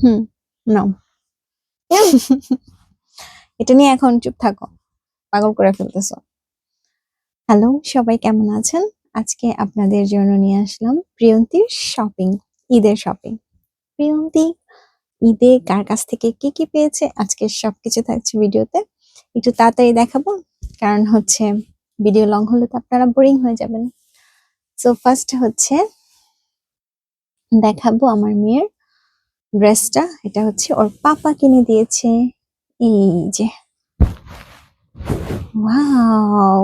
হুম, নাও। এটা নিয়ে এখন চুপ থাকো, পাগল করে ফেলতেছো। হ্যালো সবাই, কেমন আছেন? আজকে আপনাদের জন্য নিয়ে আসলাম প্রিয়ন্তীর শপিং, ঈদের শপিং। প্রিয়ন্তী ঈদে কার কাছ থেকে কি কি পেয়েছে আজকে সবকিছু থাকছে ভিডিওতে। একটু তাড়াতাড়ি দেখাবো, কারণ হচ্ছে ভিডিও লং হলে তো আপনারা বোরিং হয়ে যাবেন। সো ফার্স্ট হচ্ছে দেখাবো আমার মেয়ের ড্রেসটা। এটা হচ্ছে ওর পাপা কিনে দিয়েছে। এই যে, ওয়াও!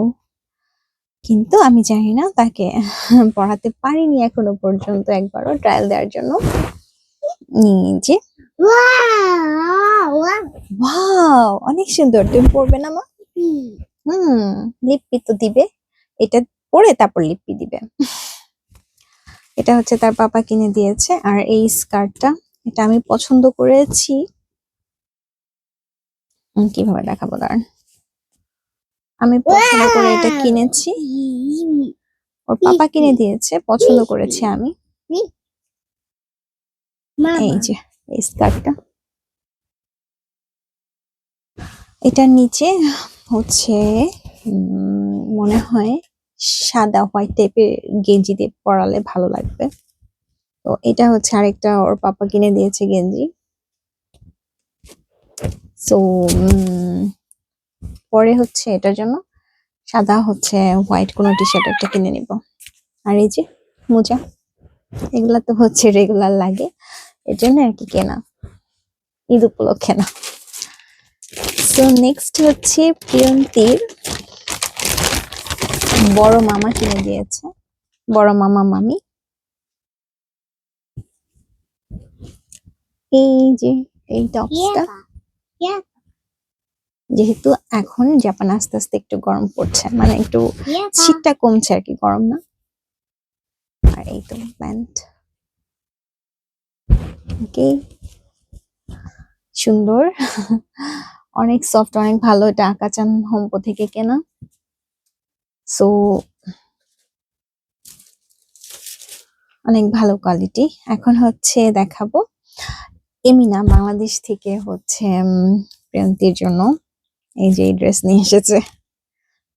কিন্তু আমি জানি না, তাকে পড়াতে পারিনি এখনো পর্যন্ত একবারও ট্রায়াল দেওয়ার জন্য। এই যে, ওয়াও, অনেক সুন্দর। তুমি পড়বে না মা? লিপ্পি তো দিবে, এটা পরে তারপর লিপ্পি দিবে। এটা হচ্ছে তার পাপা কিনে দিয়েছে। আর এই স্কার্টটা, এটা আমি পছন্দ করেছি। কিভাবে দেখাবো, দাঁড়ান। আমি পছন্দ করে এটা কিনেছি, ওর পাপা কিনে দিয়েছে, পছন্দ করেছি আমি। এই যে এই স্কার্টটা, এটার নিচে হচ্ছে মনে হয় সাদা হোয়াইট টাইপের গেঞ্জি দিয়ে পরালে ভালো লাগবে। তো এটা হচ্ছে আরেকটা ওর পাপা কিনে দিয়েছে গেঞ্জি। সো পরে হচ্ছে এটার জন্য সাদা হচ্ছে হোয়াইট কোনো টি শার্ট একটা কিনে নিব। আর এই যে মোজা, এগুলা তো হচ্ছে রেগুলার লাগে, এর জন্য আর কি কেনা, ঈদ উপলক্ষে না। সো নেক্সট হচ্ছে প্রিয়ন্তীর বড় মামা কিনে দিয়েছে, বড় মামা মামি। এই যে এই টপসটা, যেহেতু এখন জাপান আস্তে আস্তে একটু গরম পড়ছে, মানে একটু শীতটা কমছে আর কি, গরম না। আর এই তো প্যান্ট, ওকে, সুন্দর, অনেক সফট, অনেক ভালো। এটা আকাচান হোমপো থেকে কেনা। সো অনেক ভালো কোয়ালিটি। এখন হচ্ছে দেখাবো এমিনা বাংলাদেশ থেকে হচ্ছে প্রিয়ন্তীর জন্য এই যে ড্রেস নিয়ে এসেছে।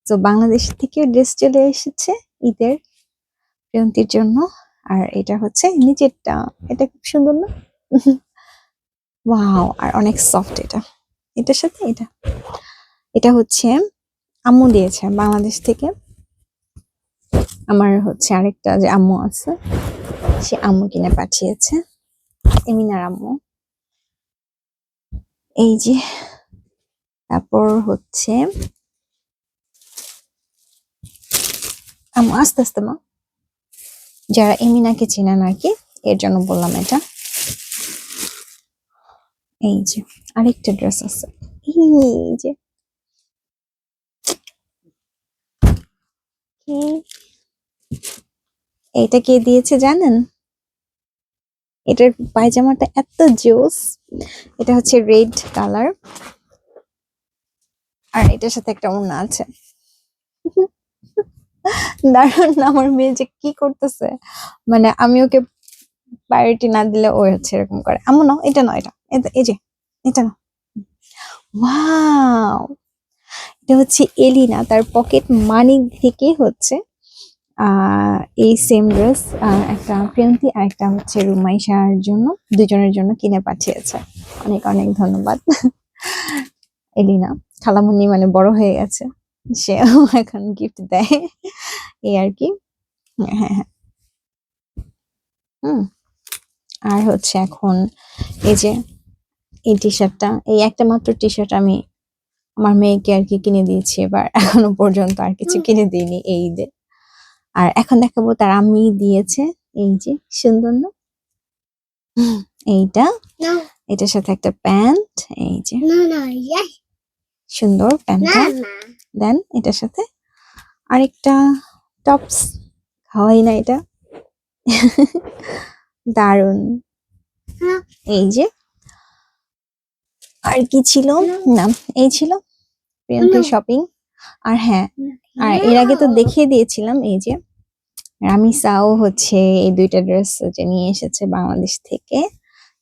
তো বাংলাদেশ থেকে ড্রেস চলে এসেছে ঈদের প্রিয়ন্তীর জন্য। আর এটা হচ্ছে নিচেরটা, এটা খুব সুন্দর না? ওয়াও, আর অনেক সফট এটা, এটার সাথে এটা। এটা হচ্ছে আম্মু দিয়েছে বাংলাদেশ থেকে। আমার হচ্ছে আরেকটা যে আম্মু আছে, সে আম্মু কিনে পাঠিয়েছে, এমিনার আম্মু। এই যে, তারপর হচ্ছে আম্মু, আস্তে আস্তে মা, যারা এমিনাকে চেনেন আর কি, এর জন্য বললাম এটা। এই যে আরেকটা ড্রেস আছে, এই যে এইটা কে দিয়েছে জানেন? এটার পায়জামাটা এত জোস, এটা হচ্ছে রেড কালার, আর এটার সাথে একটা ওড়না আছে। দারুণ না? আমার মেয়ে যে কি করতেছে, মানে আমি ওকে প্রায়োরিটি না দিলে ও হচ্ছে এরকম করে। এমন না, এটা নয়, এই যে এটা না। ওয়াও, এটা হচ্ছে এলিনা তার পকেট মানি থেকে হচ্ছে এই সেম ড্রেস একটা প্রিয়ন্তী আর একটা হচ্ছে রুমাইশার জন্য, দুজনের জন্য কিনে পাঠিয়েছে। অনেক অনেক ধন্যবাদ এলিনা। খালামুনি মানে বড় হয়ে গেছে, সে এখন গিফট দেয়, এই আর কি। হ্যাঁ হ্যাঁ হ্যাঁ। আর হচ্ছে এখন এই যে এই টি শার্টটা, এই একটা মাত্র টি শার্ট আমি আমার মেয়েকে আর কি কিনে দিয়েছি এবার, এখনো পর্যন্ত আর কিছু কিনে দিইনি এই ঈদে। আর এখন দেখাবো তার আম্মি দিয়েছে, এই যে সুন্দর না এইটা, এটার সাথে একটা প্যান্ট, এই যে সুন্দর প্যান্টটা। দেন এটার সাথে আরেকটা টপস, খাওয়াই না এটা, দারুন। এই যে আর কি ছিল না, এই ছিল প্রিয়ঙ্কার শপিং। আর হ্যাঁ, আর এর আগে তো দেখিয়ে দিয়েছিলাম, এই যে রামিসাও হচ্ছে এই দুইটা ড্রেস যে নিয়ে এসেছে বাংলাদেশ থেকে,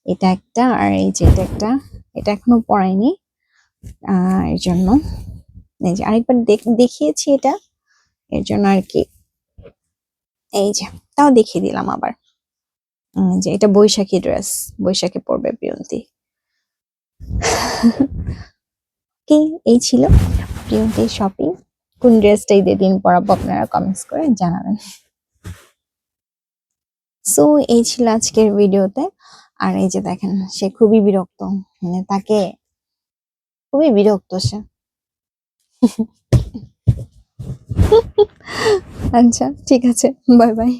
এটা একটা, আর এই যে এটা একটা, এটা এখনো পরাইনি। এর জন্য এই যে আরেকবার দেখিয়েছি এটা, এর জন্য আর কি। এই যে তাও দেখিয়ে দিলাম আবার। যে এটা বৈশাখী ড্রেস, বৈশাখে পরবে প্রিয়ন্তী। কি, এই ছিল প্রিয়ন্তীর শপিং। কোন ড্রেসটা ঈদের দিন পরাবো আপনারা কমেন্টস করে জানাবেন। সো এই ছিল আজকের ভিডিওতে। আর এই যে দেখেন, সে খুবই বিরক্ত, মানে তাকে খুবই বিরক্ত সে। আচ্ছা ঠিক আছে, বাই বাই।